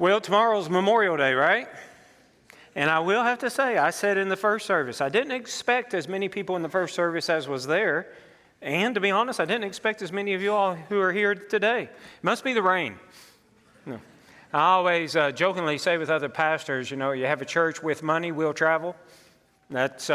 Well, tomorrow's Memorial Day, right? And I will have to say, I said in the first service, I didn't expect as many people in the first service as was there. And to be honest, I didn't expect as many of you all who are here today. It must be the rain. No. I always jokingly say with other pastors, you have a church with money, we'll travel. That's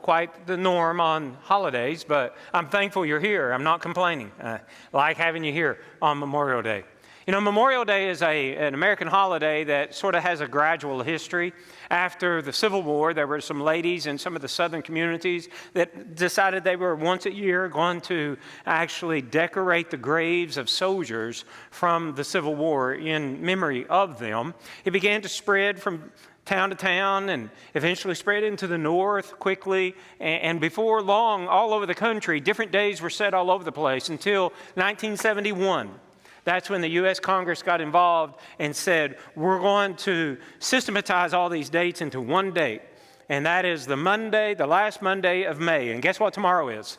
quite the norm on holidays, but I'm thankful you're here. I'm not complaining. I like having you here on Memorial Day. Memorial Day is an American holiday that sort of has a gradual history. After the Civil War, there were some ladies in some of the southern communities that decided they were once a year going to actually decorate the graves of soldiers from the Civil War in memory of them. It began to spread from town to town and eventually spread into the north quickly. And before long, all over the country, different days were set all over the place until 1971. That's when the U.S. Congress got involved and said, we're going to systematize all these dates into one date. And that is the last Monday of May. And guess what tomorrow is?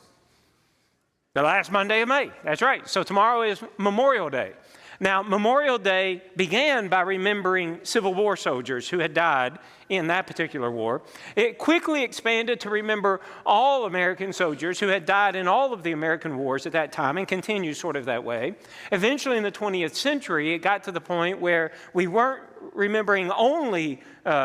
The last Monday of May. That's right. So tomorrow is Memorial Day. Now, Memorial Day began by remembering Civil War soldiers who had died in that particular war. It quickly expanded to remember all American soldiers who had died in all of the American wars at that time and continues sort of that way. Eventually, in the 20th century, it got to the point where we weren't remembering only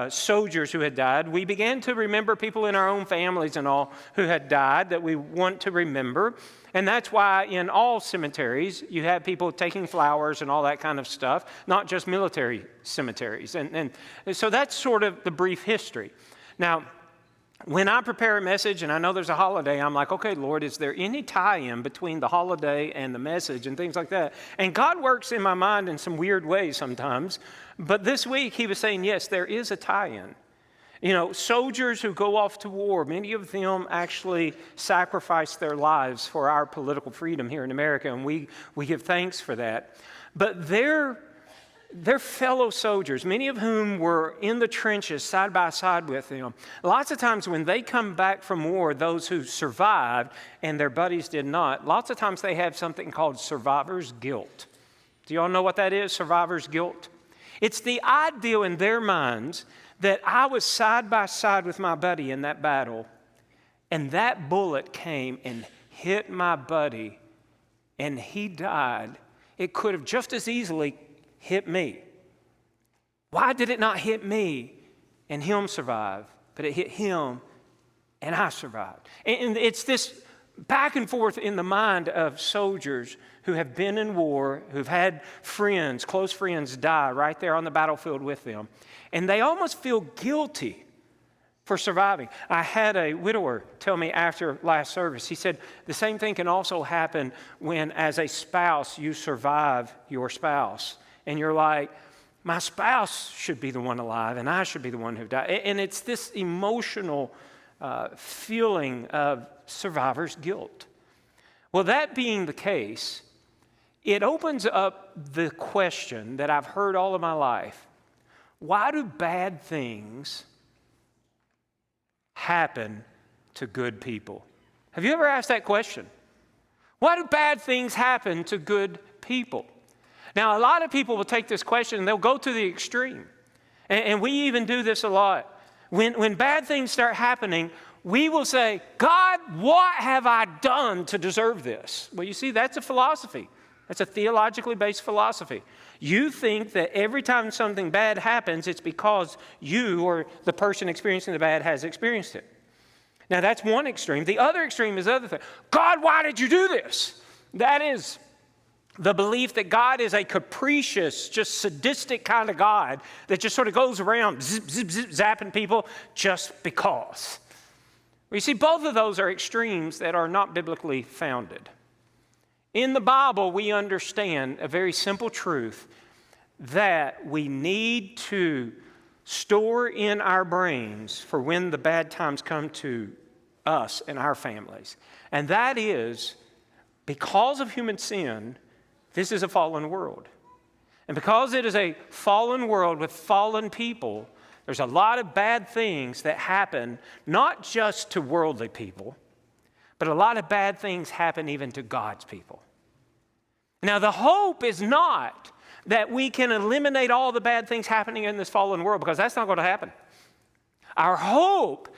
soldiers who had died. We began to remember people in our own families and all who had died that we want to remember. And that's why in all cemeteries, you have people taking flowers and all that kind of stuff, not just military cemeteries. And so that's sort of the brief history. Now, when I prepare a message, and I know there's a holiday, I'm like, okay, Lord, is there any tie-in between the holiday and the message and things like that? And God works in my mind in some weird ways sometimes. But this week, he was saying, yes, there is a tie-in. Soldiers who go off to war, many of them actually sacrifice their lives for our political freedom here in America, and we give thanks for that. But their fellow soldiers, many of whom were in the trenches side by side with them, lots of times when they come back from war, those who survived and their buddies did not, lots of times they have something called survivor's guilt. Do you all know what that is, survivor's guilt? It's the ideal in their minds that I was side by side with my buddy in that battle, and that bullet came and hit my buddy, and he died. It could have just as easily hit me. Why did it not hit me and him survive, but it hit him and I survived? And it's this back and forth in the mind of soldiers who have been in war, who've had friends, close friends die right there on the battlefield with them. And they almost feel guilty for surviving. I had a widower tell me after last service, he said, the same thing can also happen when as a spouse you survive your spouse. And you're like, my spouse should be the one alive and I should be the one who died. And it's this emotional feeling of survivor's guilt. Well, that being the case, it opens up the question that I've heard all of my life. Why do bad things happen to good people? Have you ever asked that question? Why do bad things happen to good people? Now, a lot of people will take this question and they'll go to the extreme. And we even do this a lot. When bad things start happening, we will say, God, what have I done to deserve this? Well, you see, that's a philosophy. That's a theologically based philosophy. You think that every time something bad happens, it's because you or the person experiencing the bad has experienced it. Now, that's one extreme. The other extreme is the other thing. God, why did you do this? That is the belief that God is a capricious, just sadistic kind of God that just sort of goes around zip, zip, zip, zapping people just because. Well, you see, both of those are extremes that are not biblically founded. In the Bible, we understand a very simple truth that we need to store in our brains for when the bad times come to us and our families. And that is, because of human sin, this is a fallen world. And because it is a fallen world with fallen people, there's a lot of bad things that happen, not just to worldly people, but a lot of bad things happen even to God's people. Now, the hope is not that we can eliminate all the bad things happening in this fallen world, because that's not going to happen. Our hope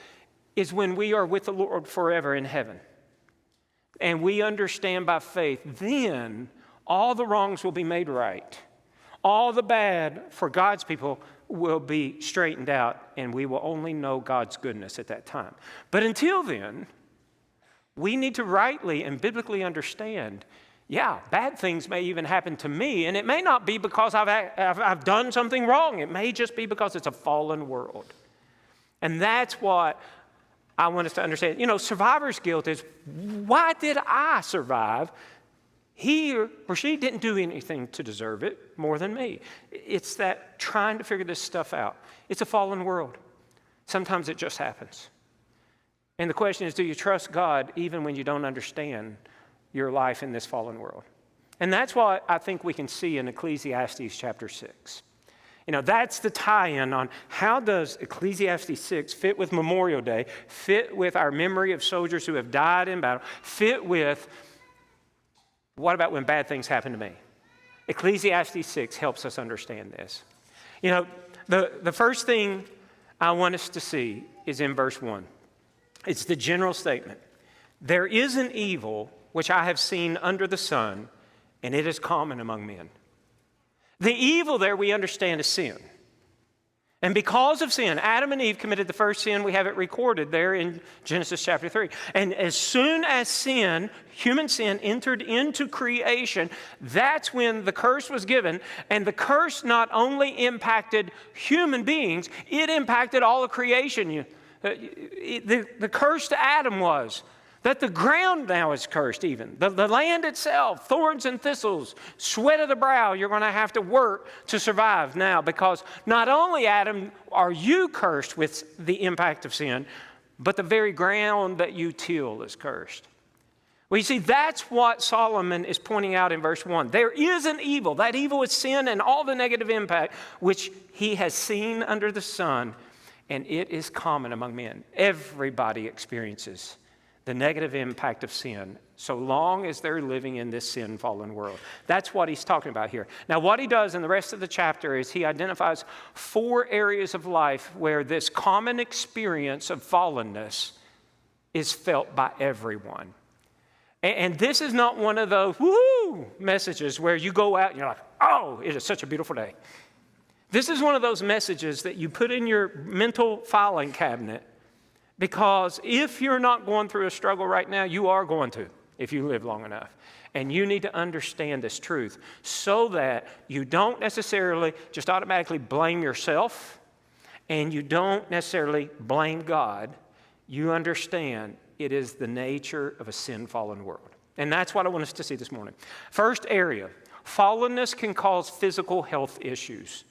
is when we are with the Lord forever in heaven. And we understand by faith, then all the wrongs will be made right. All the bad for God's people will be straightened out, and we will only know God's goodness at that time. But until then, we need to rightly and biblically understand, bad things may even happen to me, and it may not be because I've done something wrong. It may just be because it's a fallen world. And that's what I want us to understand. Survivor's guilt is, why did I survive? He or she didn't do anything to deserve it more than me. It's that trying to figure this stuff out. It's a fallen world. Sometimes it just happens. And the question is, do you trust God even when you don't understand your life in this fallen world? And that's what I think we can see in Ecclesiastes chapter 6. That's the tie-in on how does Ecclesiastes 6 fit with Memorial Day, fit with our memory of soldiers who have died in battle, fit with what about when bad things happen to me? Ecclesiastes 6 helps us understand this. The first thing I want us to see is in verse 1. It's the general statement. There is an evil which I have seen under the sun, and it is common among men. The evil there we understand is sin. And because of sin, Adam and Eve committed the first sin. We have it recorded there in Genesis chapter 3. And as soon as human sin entered into creation, that's when the curse was given. And the curse not only impacted human beings, it impacted all of creation. The curse to Adam was that the ground now is cursed even. The land itself, thorns and thistles, sweat of the brow, you're going to have to work to survive now, because not only, Adam, are you cursed with the impact of sin, but the very ground that you till is cursed. Well, you see, that's what Solomon is pointing out in verse 1. There is an evil. That evil is sin and all the negative impact which he has seen under the sun, and it is common among men. Everybody experiences the negative impact of sin, so long as they're living in this sin-fallen world. That's what he's talking about here. Now, what he does in the rest of the chapter is he identifies 4 areas of life where this common experience of fallenness is felt by everyone. And this is not one of those woo messages where you go out and you're like, oh, it is such a beautiful day. This is one of those messages that you put in your mental filing cabinet, because if you're not going through a struggle right now, you are going to if you live long enough. And you need to understand this truth so that you don't necessarily just automatically blame yourself, and you don't necessarily blame God. You understand it is the nature of a sin-fallen world. And that's what I want us to see this morning. First area, fallenness can cause physical health issues.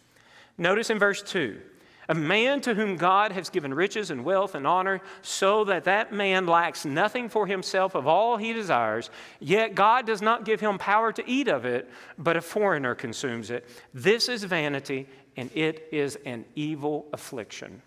Notice in verse 2, a man to whom God has given riches and wealth and honor, so that that man lacks nothing for himself of all he desires, yet God does not give him power to eat of it, but a foreigner consumes it. This is vanity, and it is an evil affliction.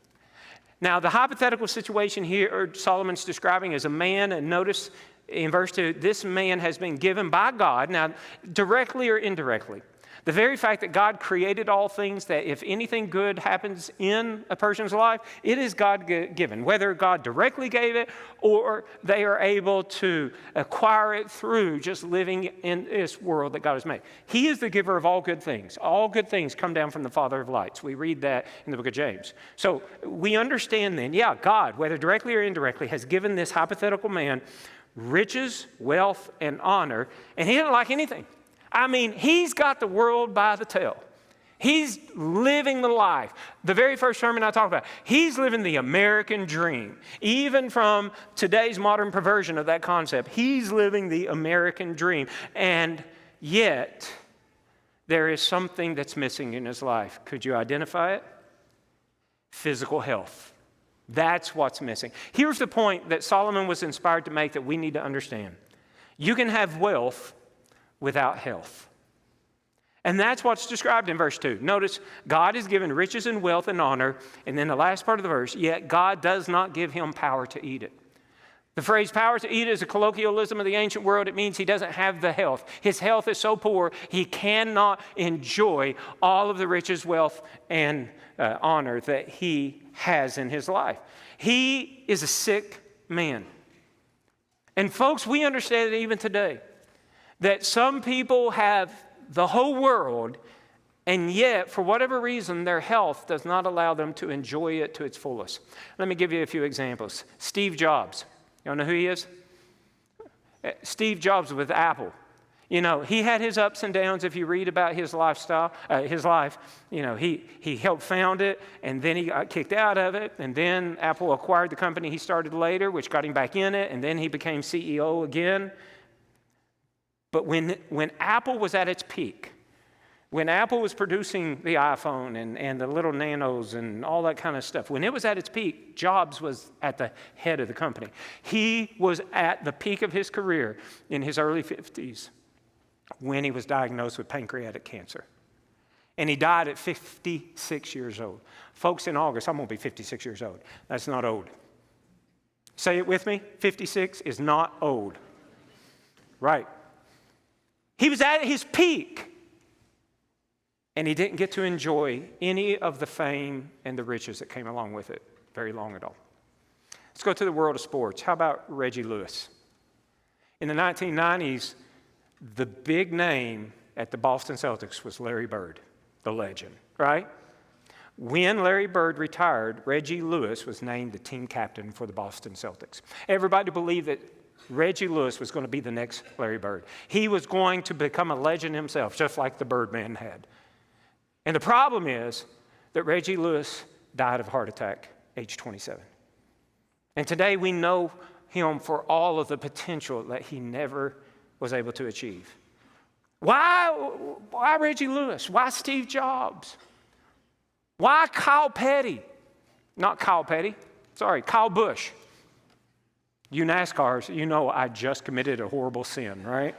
Now, the hypothetical situation here Solomon's describing is a man, and notice in verse 2, this man has been given by God, now directly or indirectly. The very fact that God created all things, that if anything good happens in a person's life, it is God-given. Whether God directly gave it or they are able to acquire it through just living in this world that God has made. He is the giver of all good things. All good things come down from the Father of lights. We read that in the book of James. So we understand then, God, whether directly or indirectly, has given this hypothetical man riches, wealth, and honor, and he didn't like anything. I mean, he's got the world by the tail. He's living the life. The very first sermon I talked about, he's living the American dream. Even from today's modern perversion of that concept, he's living the American dream. And yet, there is something that's missing in his life. Could you identify it? Physical health. That's what's missing. Here's the point that Solomon was inspired to make that we need to understand. You can have wealth without health. And that's what's described in verse 2. Notice, God is given riches and wealth and honor, and then the last part of the verse, yet God does not give him power to eat it. The phrase power to eat is a colloquialism of the ancient world. It means he doesn't have the health. His health is so poor, he cannot enjoy all of the riches, wealth, and honor that he has in his life. He is a sick man. And folks, we understand it even today, that some people have the whole world, and yet, for whatever reason, their health does not allow them to enjoy it to its fullest. Let me give you a few examples. Steve Jobs. You know who he is? Steve Jobs with Apple. You know, he had his ups and downs. If you read about his lifestyle, his life, you know, he helped found it, and then he got kicked out of it, and then Apple acquired the company he started later, which got him back in it, and then he became CEO again. But when Apple was at its peak, when Apple was producing the iPhone and the little nanos and all that kind of stuff, when it was at its peak, Jobs was at the head of the company. He was at the peak of his career in his early 50s when he was diagnosed with pancreatic cancer. And he died at 56 years old. Folks, in August, I'm going to be 56 years old. That's not old. Say it with me. 56 is not old. Right. He was at his peak. And he didn't get to enjoy any of the fame and the riches that came along with it very long at all. Let's go to the world of sports. How about Reggie Lewis? In the 1990s, the big name at the Boston Celtics was Larry Bird, the legend, right? When Larry Bird retired, Reggie Lewis was named the team captain for the Boston Celtics. Everybody believed that Reggie Lewis was going to be the next Larry Bird. He was going to become a legend himself, just like the Birdman had. And the problem is that Reggie Lewis died of a heart attack, age 27. And today we know him for all of the potential that he never was able to achieve. Why Reggie Lewis? Why Steve Jobs? Why Kyle Petty? Not Kyle Petty. Sorry, Kyle Busch. You NASCARs, you know I just committed a horrible sin, right?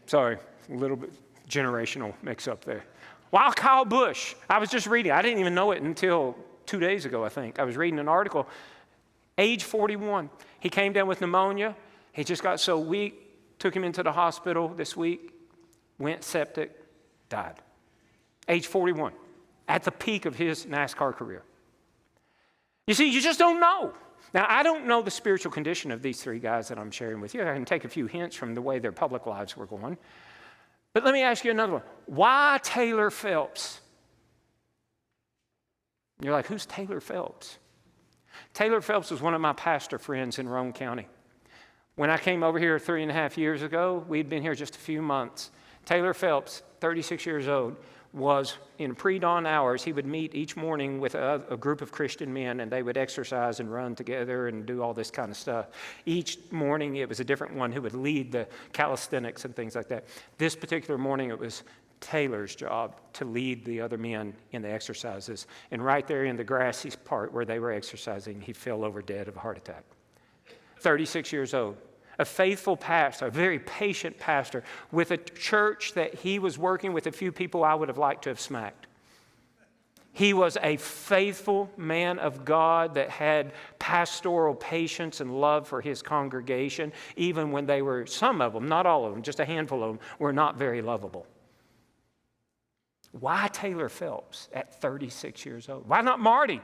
Sorry, a little bit generational mix-up there. Why Kyle Busch? I was just reading. I didn't even know it until 2 days ago, I think. I was reading an article. Age 41. He came down with pneumonia. He just got so weak. Took him into the hospital this week. Went septic. Died. Age 41. At the peak of his NASCAR career. You see, you just don't know. Now, I don't know the spiritual condition of these three guys that I'm sharing with you. I can take a few hints from the way their public lives were going. But let me ask you another one. Why Taylor Phelps? You're like, who's Taylor Phelps? Taylor Phelps was one of my pastor friends in Roane County. When I came over here 3.5 years ago, we'd been here just a few months. Taylor Phelps, 36 years old, was in pre-dawn hours. He would meet each morning with a group of Christian men, and they would exercise and run together and do all this kind of stuff. Each morning, it was a different one who would lead the calisthenics and things like that. This particular morning, it was Taylor's job to lead the other men in the exercises. And right there in the grassy part where they were exercising, he fell over dead of a heart attack. 36 years old. A faithful pastor, a very patient pastor, with a church that he was working with a few people I would have liked to have smacked. He was a faithful man of God that had pastoral patience and love for his congregation, even when they were, some of them, not all of them, just a handful of them, were not very lovable. Why Taylor Phelps at 36 years old? Why not Marty?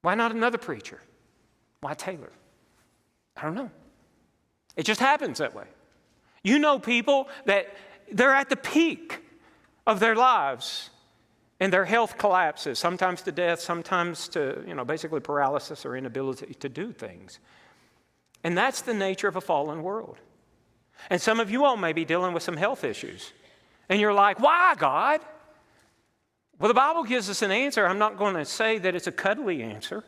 Why not another preacher? Why Taylor? I don't know. It just happens that way. You know people that they're at the peak of their lives and their health collapses, sometimes to death, sometimes to, basically paralysis or inability to do things. And that's the nature of a fallen world. And some of you all may be dealing with some health issues. And you're like, why, God? Well, the Bible gives us an answer. I'm not going to say that it's a cuddly answer.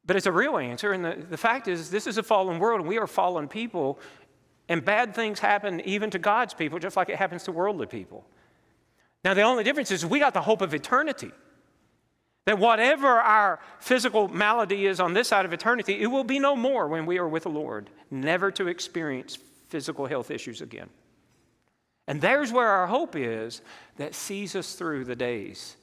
But it's a real answer, and the fact is, this is a fallen world, and we are fallen people, and bad things happen even to God's people, just like it happens to worldly people. Now, the only difference is we got the hope of eternity, that whatever our physical malady is on this side of eternity, it will be no more when we are with the Lord, never to experience physical health issues again. And there's where our hope is that sees us through the days.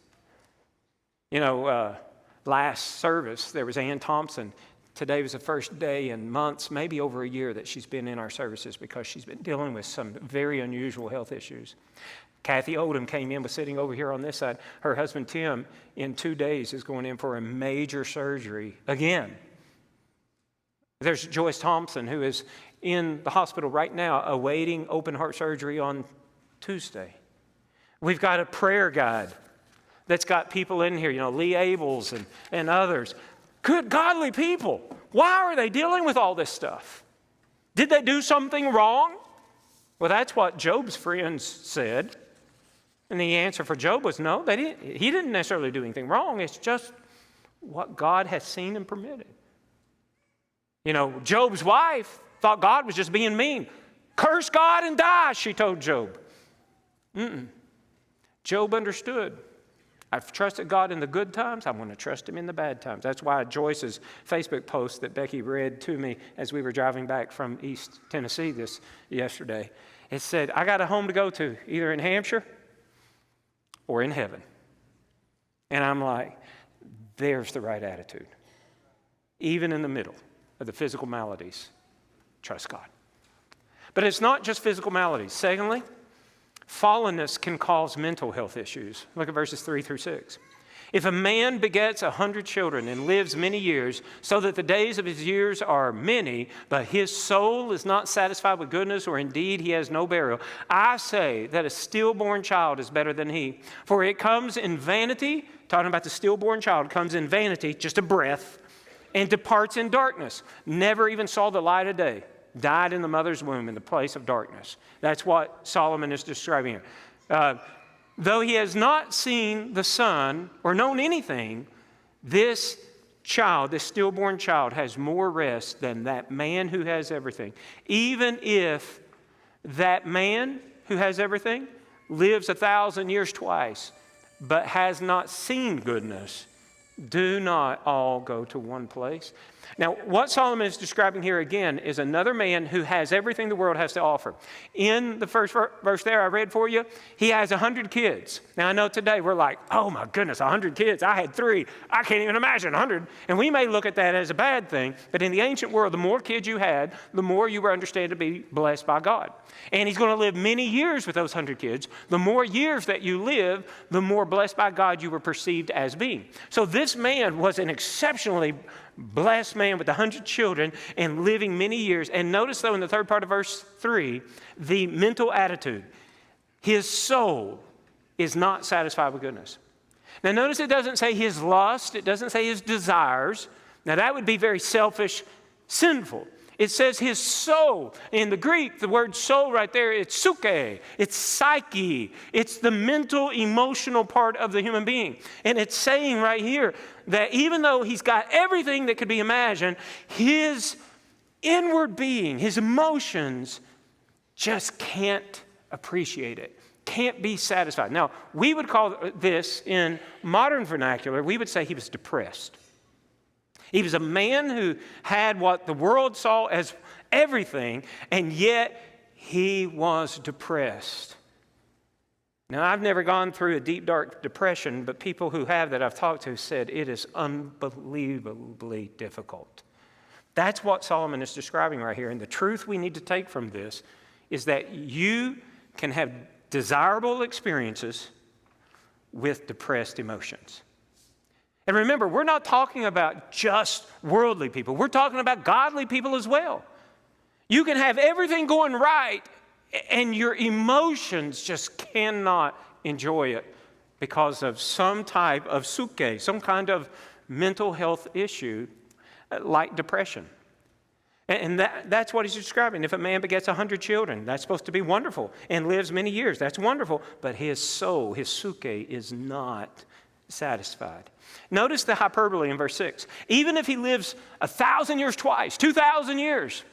Last service, there was Ann Thompson Today was the first day in months, maybe over a year, that she's been in our services because she's been dealing with some very unusual health issues. Kathy Oldham came in, was sitting over here on this side. Her husband, Tim, in 2 days is going in for a major surgery again. There's Joyce Thompson, who is in the hospital right now awaiting open heart surgery on Tuesday. We've got a prayer guide that's got people in here, Lee Abels and others. Good, godly people. Why are they dealing with all this stuff? Did they do something wrong? Well, that's what Job's friends said. And the answer for Job was no, they didn't. He didn't necessarily do anything wrong. It's just what God has seen and permitted. Job's wife thought God was just being mean. Curse God and die, she told Job. Job understood. I've trusted God in the good times. I want to trust him in the bad times. That's why Joyce's Facebook post that Becky read to me as we were driving back from East Tennessee yesterday, it said, I got a home to go to, either in Hampshire or in heaven. And I'm like, there's the right attitude. Even in the middle of the physical maladies, trust God. But it's not just physical maladies. Secondly, fallenness can cause mental health issues. Look at verses 3 through 6. If a man begets 100 children and lives many years, so that the days of his years are many, but his soul is not satisfied with goodness, or indeed he has no burial, I say that a stillborn child is better than he. For it comes in vanity, talking about the stillborn child, comes in vanity, just a breath, and departs in darkness, never even saw the light of day, died in the mother's womb in the place of darkness. That's what Solomon is describing here. Though he has not seen the sun or known anything, this child, this stillborn child, has more rest than that man who has everything. Even if that man who has everything lives 1,000 years twice, but has not seen goodness, do not all go to one place. Now, what Solomon is describing here again is another man who has everything the world has to offer. In the first verse there I read for you, he has 100 kids. Now, I know today we're like, oh my goodness, 100 kids. I had 3. I can't even imagine 100. And we may look at that as a bad thing, but in the ancient world, the more kids you had, the more you were understood to be blessed by God. And he's going to live many years with those 100 kids. The more years that you live, the more blessed by God you were perceived as being. So this man was an exceptionally blessed man with 100 children and living many years. And notice, though, in the third part of verse 3, the mental attitude. His soul is not satisfied with goodness. Now, notice it doesn't say his lust. It doesn't say his desires. Now, that would be very selfish, sinful. It says his soul. In the Greek, the word soul right there, it's suke. It's psyche. It's the mental, emotional part of the human being. And it's saying right here that even though he's got everything that could be imagined, his inward being, his emotions, just can't appreciate it, can't be satisfied. Now, we would call this, in modern vernacular, we would say he was depressed. He was a man who had what the world saw as everything, and yet he was depressed. Now, I've never gone through a deep, dark depression, but people who have that I've talked to said it is unbelievably difficult. That's what Solomon is describing right here. And the truth we need to take from this is that you can have desirable experiences with depressed emotions. And remember, we're not talking about just worldly people. We're talking about godly people as well. You can have everything going right, and your emotions just cannot enjoy it because of some type of suke, some kind of mental health issue like depression. And that's what he's describing. If a man begets 100 children, that's supposed to be wonderful, and lives many years, that's wonderful. But his soul, his suke, is not satisfied. Notice the hyperbole in verse 6. Even if he lives 1,000 years twice, 2,000 years.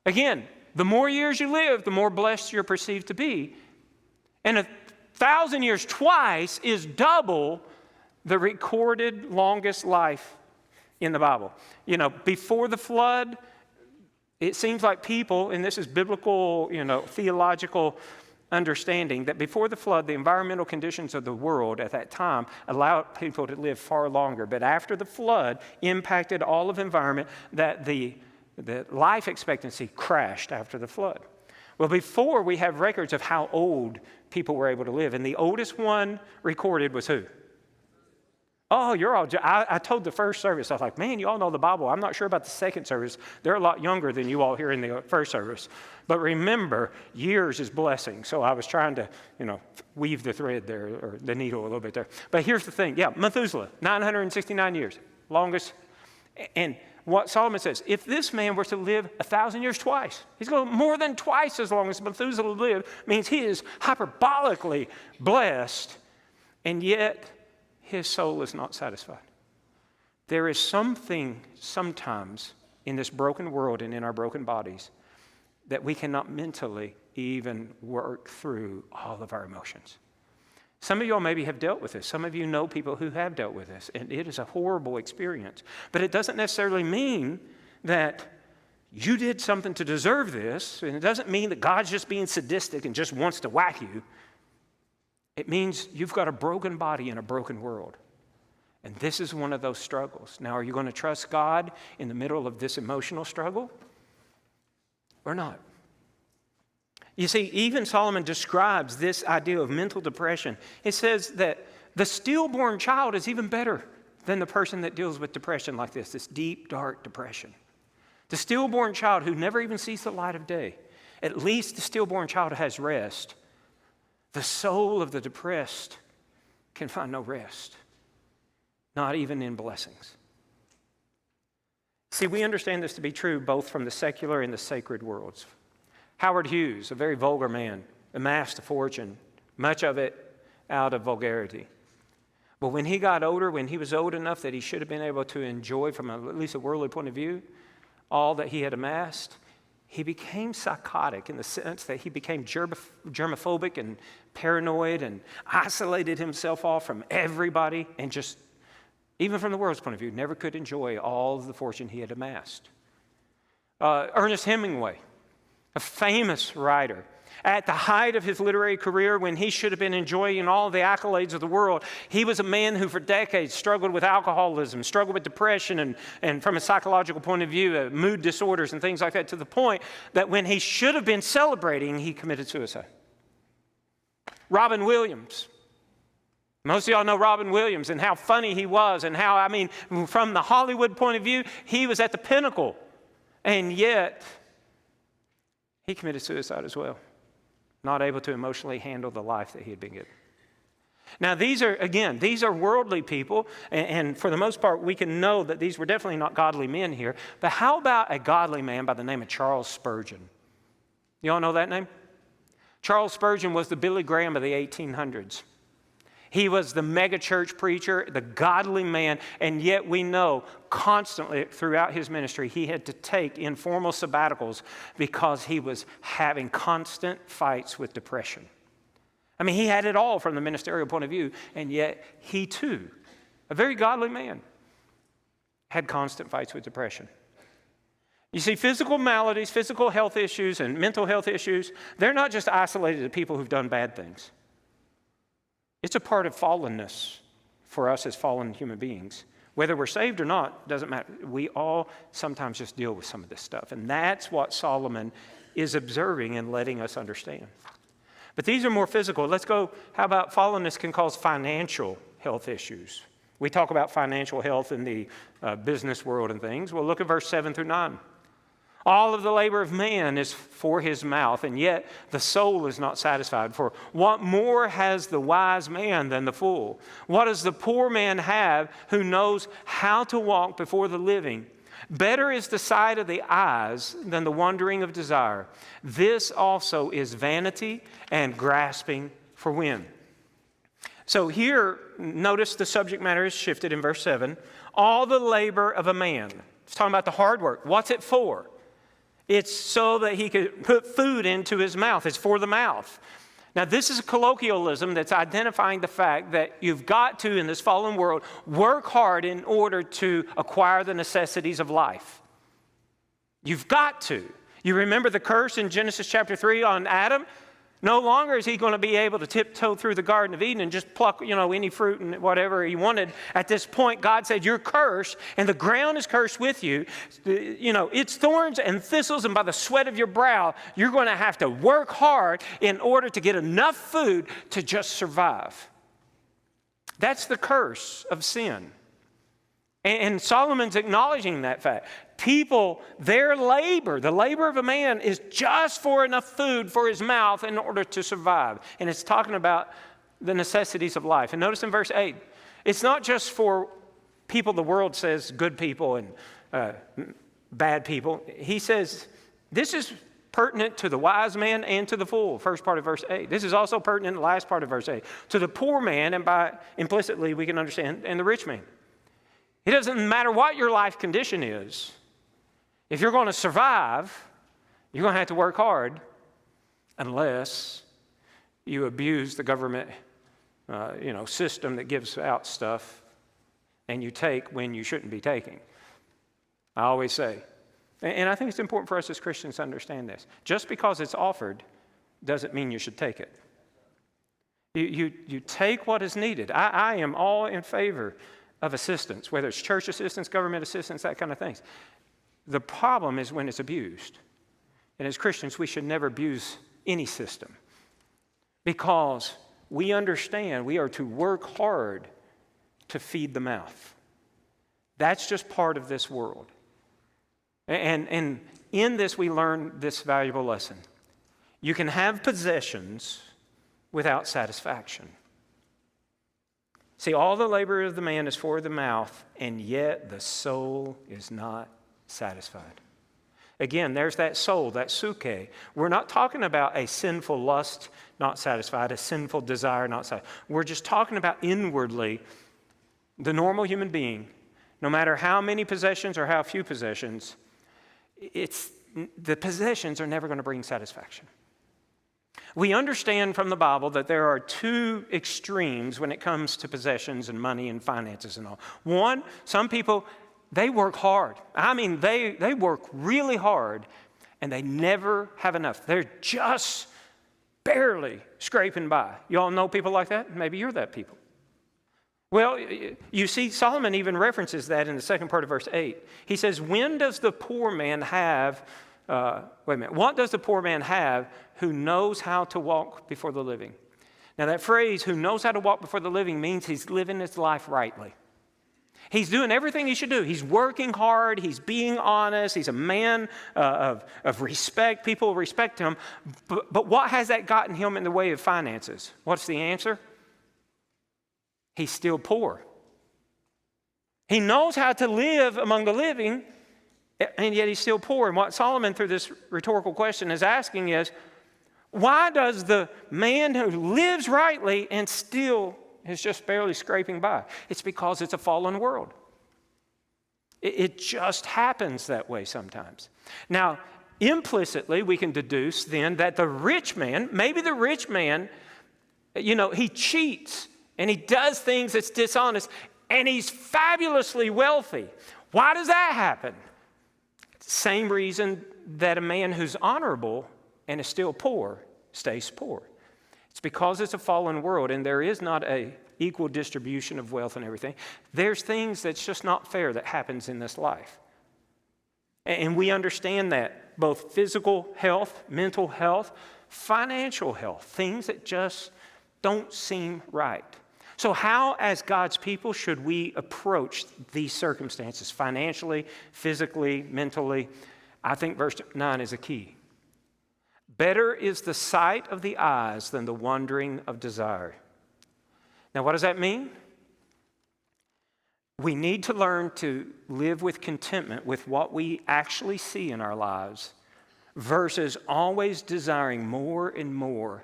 Again, the more years you live, the more blessed you're perceived to be. And 1,000 years twice is double the recorded longest life in the Bible. You know, before the flood, it seems like people, and this is biblical, theological understanding that before the flood, the environmental conditions of the world at that time allowed people to live far longer. But after the flood impacted all of environment, that the life expectancy crashed after the flood. Well, before we have records of how old people were able to live, and the oldest one recorded was who? Oh, you're all, I told the first service, I was like, man, you all know the Bible. I'm not sure about the second service. They're a lot younger than you all here in the first service. But remember, years is blessing. So I was trying to, weave the thread there, or the needle a little bit there. But here's the thing. Yeah, Methuselah, 969 years, longest. And what Solomon says, if this man were to live 1,000 years twice, he's going more than twice as long as Methuselah lived, means he is hyperbolically blessed, and yet his soul is not satisfied. There is something sometimes in this broken world and in our broken bodies that we cannot mentally even work through all of our emotions. Some of y'all maybe have dealt with this. Some of you know people who have dealt with this, and it is a horrible experience. But it doesn't necessarily mean that you did something to deserve this, and it doesn't mean that God's just being sadistic and just wants to whack you. It means you've got a broken body in a broken world. And this is one of those struggles. Now, are you going to trust God in the middle of this emotional struggle or not? You see, even Solomon describes this idea of mental depression. It says that the stillborn child is even better than the person that deals with depression like this deep, dark depression. The stillborn child who never even sees the light of day, at least the stillborn child has rest. The soul of the depressed can find no rest, not even in blessings. See, we understand this to be true both from the secular and the sacred worlds. Howard Hughes, a very vulgar man, amassed a fortune, much of it out of vulgarity. But when he got older, when he was old enough that he should have been able to enjoy, from at least a worldly point of view, all that he had amassed, he became psychotic in the sense that he became germophobic and paranoid and isolated himself off from everybody and just, even from the world's point of view, never could enjoy all of the fortune he had amassed. Ernest Hemingway, a famous writer, at the height of his literary career, when he should have been enjoying all the accolades of the world, he was a man who for decades struggled with alcoholism, struggled with depression, and from a psychological point of view, mood disorders and things like that, to the point that when he should have been celebrating, he committed suicide. Robin Williams. Most of y'all know Robin Williams and how funny he was, and how, from the Hollywood point of view, he was at the pinnacle. And yet, he committed suicide as well, not able to emotionally handle the life that he had been given. Now, these are worldly people, and for the most part, we can know that these were definitely not godly men here. But how about a godly man by the name of Charles Spurgeon? You all know that name? Charles Spurgeon was the Billy Graham of the 1800s. He was the mega church preacher, the godly man, and yet we know constantly throughout his ministry he had to take informal sabbaticals because he was having constant fights with depression. He had it all from the ministerial point of view, and yet he too, a very godly man, had constant fights with depression. You see, physical maladies, physical health issues, and mental health issues, they're not just isolated to people who've done bad things. It's a part of fallenness for us as fallen human beings. Whether we're saved or not, doesn't matter. We all sometimes just deal with some of this stuff. And that's what Solomon is observing and letting us understand. But these are more physical. Let's go, how about fallenness can cause financial health issues? We talk about financial health in the business world and things. Well, look at verse 7 through 9. All of the labor of man is for his mouth, and yet the soul is not satisfied. For what more has the wise man than the fool? What does the poor man have who knows how to walk before the living? Better is the sight of the eyes than the wandering of desire. This also is vanity and grasping for wind. So here, notice the subject matter is shifted in verse 7. All the labor of a man. It's talking about the hard work. What's it for? It's so that he could put food into his mouth. It's for the mouth. Now, this is a colloquialism that's identifying the fact that you've got to, in this fallen world, work hard in order to acquire the necessities of life. You've got to. You remember the curse in Genesis chapter 3 on Adam? No longer is he going to be able to tiptoe through the Garden of Eden and just pluck, any fruit and whatever he wanted. At this point, God said, you're cursed, and the ground is cursed with you. It's thorns and thistles, and by the sweat of your brow, you're going to have to work hard in order to get enough food to just survive. That's the curse of sin. And Solomon's acknowledging that fact. People, their labor, the labor of a man is just for enough food for his mouth in order to survive. And it's talking about the necessities of life. And notice in verse 8, it's not just for people the world says good people and bad people. He says this is pertinent to the wise man and to the fool, first part of verse 8. This is also pertinent in the last part of verse 8, to the poor man, and by implicitly we can understand, and the rich man. It doesn't matter what your life condition is. If you're going to survive, you're going to have to work hard unless you abuse the government, system that gives out stuff and you take when you shouldn't be taking. I always say, and I think it's important for us as Christians to understand this. Just because it's offered doesn't mean you should take it. You take what is needed. I am all in favor of assistance, whether it's church assistance, government assistance, that kind of things. The problem is when it's abused. And as Christians, we should never abuse any system because we understand we are to work hard to feed the mouth. That's just part of this world. And in this, we learn this valuable lesson. You can have possessions without satisfaction. See, all the labor of the man is for the mouth, and yet the soul is not satisfied. Again, there's that soul, that suke. We're not talking about a sinful lust not satisfied, a sinful desire not satisfied. We're just talking about inwardly the normal human being, no matter how many possessions or how few possessions, the possessions are never going to bring satisfaction. We understand from the Bible that there are two extremes when it comes to possessions and money and finances and all. One, some people, they work hard. I mean, they work really hard and they never have enough. They're just barely scraping by. You all know people like that? Maybe you're that people. Well, you see, Solomon even references that in the second part of verse 8. He says, when does the poor man have, what does the poor man have who knows how to walk before the living? Now that phrase, who knows how to walk before the living, means he's living his life rightly. He's doing everything he should do. He's working hard. He's being honest. He's a man of respect. People respect him. But what has that gotten him in the way of finances? What's the answer? He's still poor. He knows how to live among the living, and yet he's still poor. And what Solomon, through this rhetorical question, is asking is, why does the man who lives rightly and still is just barely scraping by? It's because it's a fallen world. It just happens that way sometimes. Now, implicitly, we can deduce then that the rich man, maybe the rich man, he cheats and he does things that's dishonest and he's fabulously wealthy. Why does that happen? Same reason that a man who's honorable and is still poor stays poor. It's because it's a fallen world and there is not a equal distribution of wealth and everything. There's things that's just not fair that happens in this life. And we understand that both physical health, mental health, financial health, things that just don't seem right. So how, as God's people, should we approach these circumstances financially, physically, mentally? I think verse 9 is a key. Better is the sight of the eyes than the wandering of desire. Now, what does that mean? We need to learn to live with contentment with what we actually see in our lives versus always desiring more and more,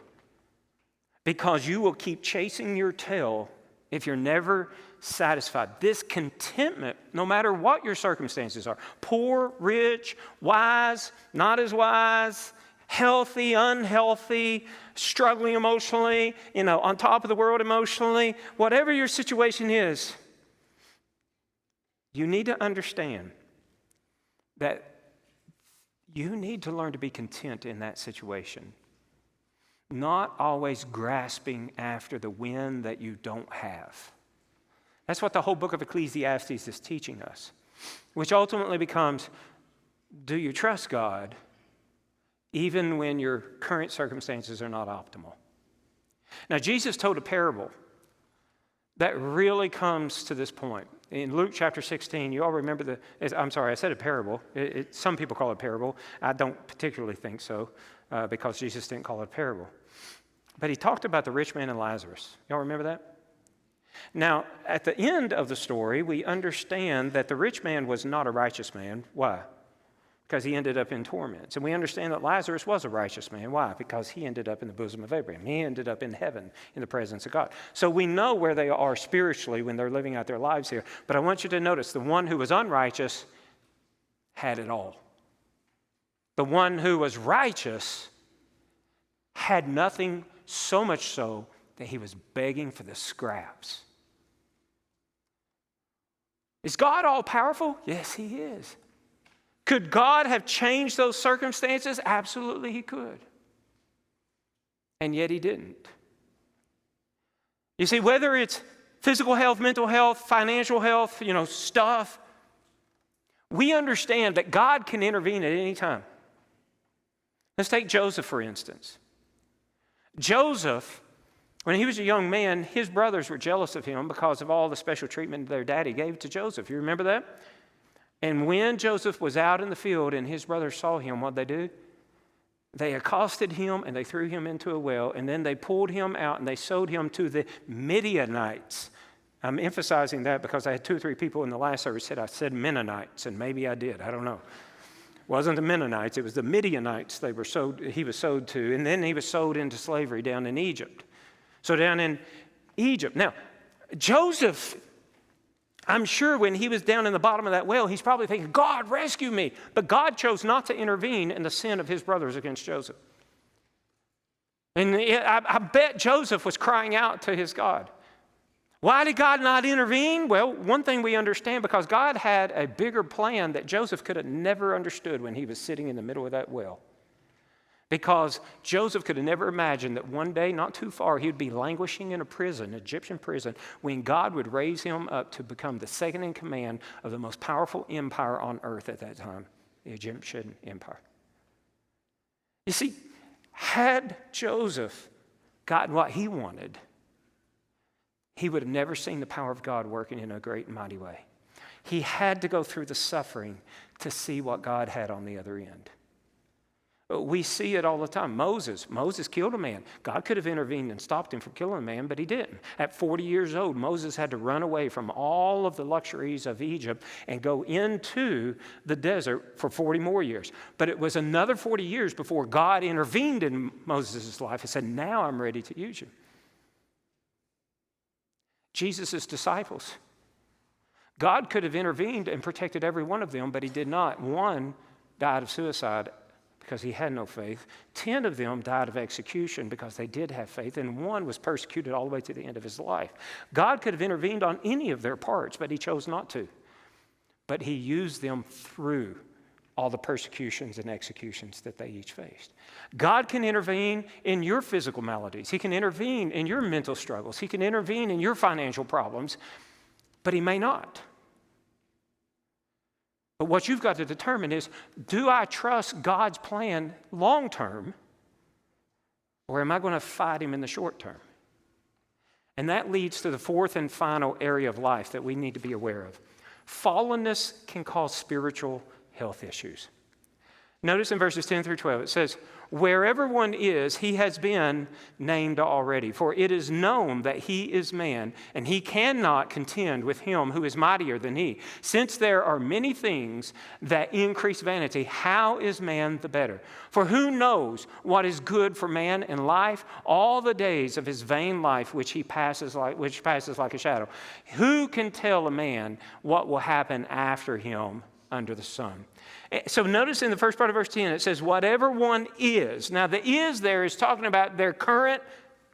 because you will keep chasing your tail if you're never satisfied. This contentment, no matter what your circumstances are, poor, rich, wise, not as wise, healthy, unhealthy, struggling emotionally, on top of the world emotionally, whatever your situation is, you need to understand that you need to learn to be content in that situation. not always grasping after the wind that you don't have. That's what the whole book of Ecclesiastes is teaching us, which ultimately becomes, do you trust God even when your current circumstances are not optimal? Now, Jesus told a parable that really comes to this point. In Luke chapter 16, you all remember I said a parable. Some people call it a parable. I don't particularly think so because Jesus didn't call it a parable. But he talked about the rich man and Lazarus. Y'all remember that? Now, at the end of the story, we understand that the rich man was not a righteous man. Why? Because he ended up in torments. And we understand that Lazarus was a righteous man. Why? Because he ended up in the bosom of Abraham. He ended up in heaven in the presence of God. So we know where they are spiritually when they're living out their lives here. But I want you to notice the one who was unrighteous had it all. The one who was righteous had nothing, so much so that he was begging for the scraps. Is God all powerful? Yes, he is. Could God have changed those circumstances? Absolutely, he could. And yet he didn't. You see, whether it's physical health, mental health, financial health, stuff, we understand that God can intervene at any time. Let's take Joseph, for instance. Joseph, when he was a young man, his brothers were jealous of him because of all the special treatment their daddy gave to Joseph. You remember that? And when Joseph was out in the field and his brothers saw him, what'd they do? They accosted him and they threw him into a well, and then they pulled him out and they sold him to the Midianites. I'm emphasizing that because I had 2 or 3 people in the last service said I said Mennonites, and maybe I did. I don't know. It wasn't the Mennonites, it was the Midianites he was sold to, and then he was sold into slavery down in Egypt. So down in Egypt. Now, Joseph, I'm sure when he was down in the bottom of that well, he's probably thinking, God, rescue me. But God chose not to intervene in the sin of his brothers against Joseph. And I bet Joseph was crying out to his God. Why did God not intervene? Well, one thing we understand, because God had a bigger plan that Joseph could have never understood when he was sitting in the middle of that well. Because Joseph could have never imagined that one day, not too far, he would be languishing in a prison, Egyptian prison, when God would raise him up to become the second in command of the most powerful empire on earth at that time, the Egyptian empire. You see, had Joseph gotten what he wanted, he would have never seen the power of God working in a great and mighty way. He had to go through the suffering to see what God had on the other end. We see it all the time. Moses killed a man. God could have intervened and stopped him from killing a man, but he didn't. At 40 years old, Moses had to run away from all of the luxuries of Egypt and go into the desert for 40 more years. But it was another 40 years before God intervened in Moses' life and said, now I'm ready to use you. Jesus' disciples. God could have intervened and protected every one of them, but he did not. One died of suicide because he had no faith. 10 of them died of execution because they did have faith, and one was persecuted all the way to the end of his life. God could have intervened on any of their parts, but he chose not to. But he used them through all the persecutions and executions that they each faced. God can intervene in your physical maladies. He can intervene in your mental struggles. He can intervene in your financial problems, but he may not. But what you've got to determine is, do I trust God's plan long term, or am I going to fight him in the short term? And that leads to the fourth and final area of life that we need to be aware of. Fallenness can cause spiritual health issues. Notice in verses 10 through 12, it says, wherever one is, he has been named already. For it is known that he is man, and he cannot contend with him who is mightier than he. Since there are many things that increase vanity, how is man the better? For who knows what is good for man in life? All the days of his vain life which passes like a shadow. Who can tell a man what will happen after him under the sun? So notice in the first part of verse 10, it says, whatever one is. Now, the is there is talking about their current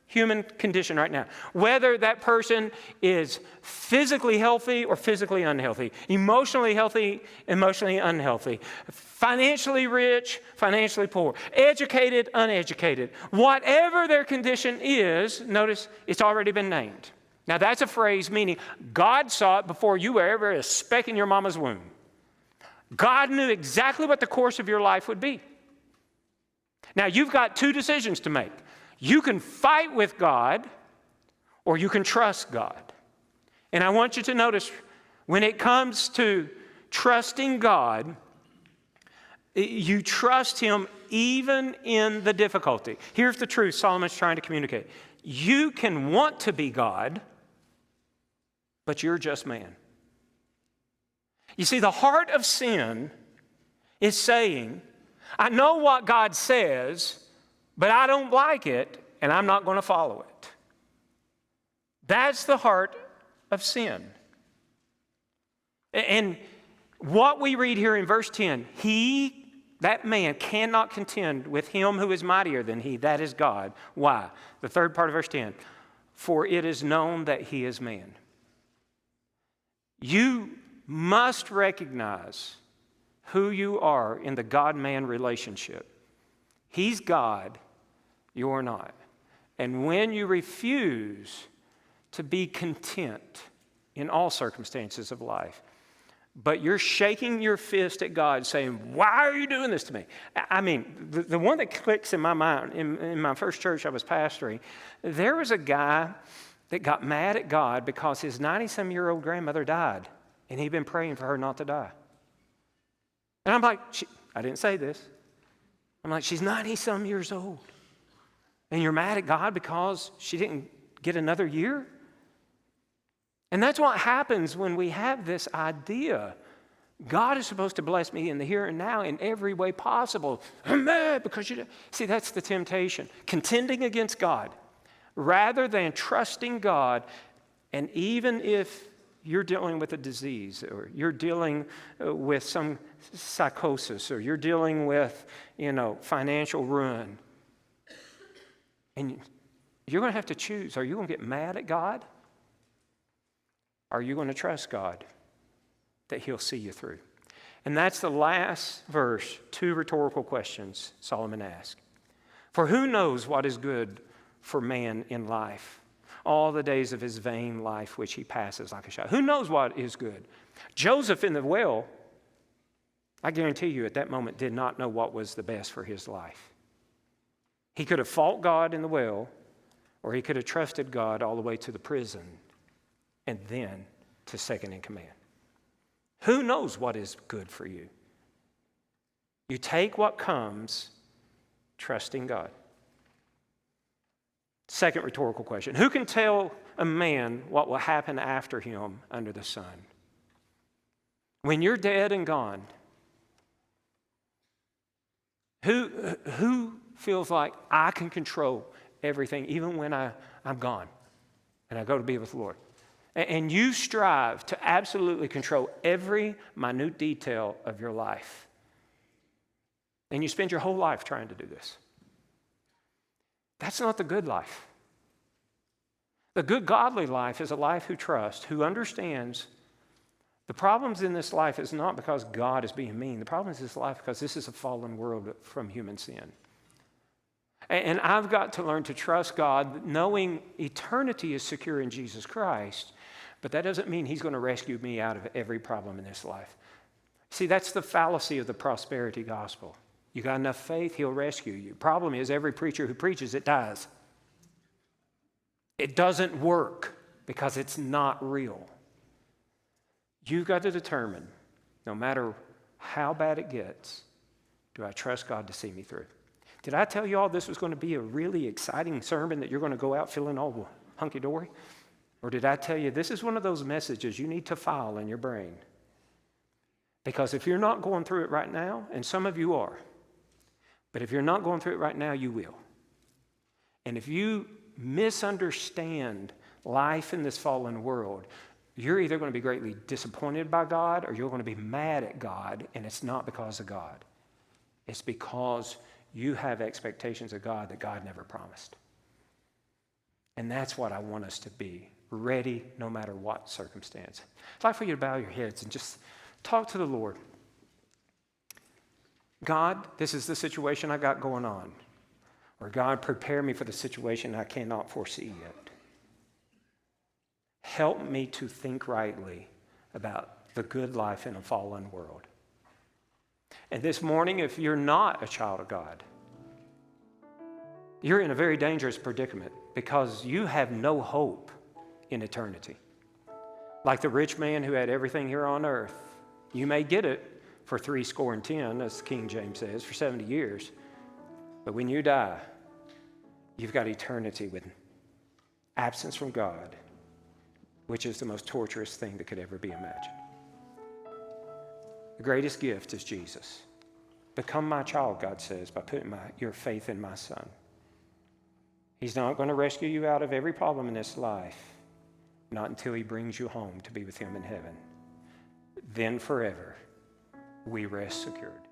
human condition right now. Whether that person is physically healthy or physically unhealthy, emotionally healthy, emotionally unhealthy, financially rich, financially poor, educated, uneducated. Whatever their condition is, notice it's already been named. Now that's a phrase meaning God saw it before you were ever a speck in your mama's womb. God knew exactly what the course of your life would be. Now you've got two decisions to make. You can fight with God or you can trust God. And I want you to notice when it comes to trusting God, you trust Him even in the difficulty. Here's the truth Solomon's trying to communicate. You can want to be God, but you're just man. You see, the heart of sin is saying, I know what God says, but I don't like it, and I'm not going to follow it. That's the heart of sin. And what we read here in verse 10, that man cannot contend with him who is mightier than he, that is God. Why? The third part of verse 10, for it is known that he is man. You must recognize who you are in the God-man relationship. He's God, you're not. And when you refuse to be content in all circumstances of life, but you're shaking your fist at God saying, why are you doing this to me? I mean, the one that clicks in my mind, in my first church I was pastoring, there was a guy that got mad at God because his 90-some-year-old grandmother died, and he'd been praying for her not to die. And I'm like, I didn't say this. I'm like, she's 90-some years old. And you're mad at God because she didn't get another year? And that's what happens when we have this idea. God is supposed to bless me in the here and now in every way possible. I'm mad because you... See, that's the temptation. Contending against God rather than trusting God. And even if you're dealing with a disease or you're dealing with some psychosis or you're dealing with, financial ruin, and you're going to have to choose. Are you going to get mad at God? Are you going to trust God that He'll see you through? And that's the last verse, two rhetorical questions Solomon asked. For who knows what is good for man in life? All the days of his vain life which he passes like a shadow. Who knows what is good? Joseph in the well, I guarantee you at that moment did not know what was the best for his life. He could have fought God in the well, or he could have trusted God all the way to the prison and then to second in command. Who knows what is good for you? You take what comes, trusting God. Second rhetorical question. Who can tell a man what will happen after him under the sun? When you're dead and gone, who feels like I can control everything even when I'm gone and I go to be with the Lord? And you strive to absolutely control every minute detail of your life. And you spend your whole life trying to do this. That's not the good life. The good godly life is a life who trusts, who understands the problems in this life is not because God is being mean. The problem is this life because this is a fallen world from human sin. And I've got to learn to trust God, knowing eternity is secure in Jesus Christ, but that doesn't mean He's going to rescue me out of every problem in this life. See, that's the fallacy of the prosperity gospel. You got enough faith, He'll rescue you. Problem is, every preacher who preaches it dies. It doesn't work because it's not real. You've got to determine, no matter how bad it gets, do I trust God to see me through? Did I tell you all this was going to be a really exciting sermon that you're going to go out feeling all hunky-dory? Or did I tell you this is one of those messages you need to file in your brain? Because if you're not going through it right now, and some of you are, but if you're not going through it right now, you will. And if you misunderstand life in this fallen world, you're either going to be greatly disappointed by God or you're going to be mad at God, and it's not because of God. It's because you have expectations of God that God never promised. And that's what I want us to be, ready no matter what circumstance. I'd like for you to bow your heads and just talk to the Lord. God, this is the situation I got going on. Or God, prepare me for the situation I cannot foresee yet. Help me to think rightly about the good life in a fallen world. And this morning, if you're not a child of God, you're in a very dangerous predicament because you have no hope in eternity. Like the rich man who had everything here on earth, you may get it for 70, as King James says, for 70 years. But when you die, you've got eternity with absence from God, which is the most torturous thing that could ever be imagined. The greatest gift is Jesus. Become my child, God says, by putting your faith in my Son. He's not going to rescue you out of every problem in this life, not until he brings you home to be with him in heaven. Then forever, we rest secured.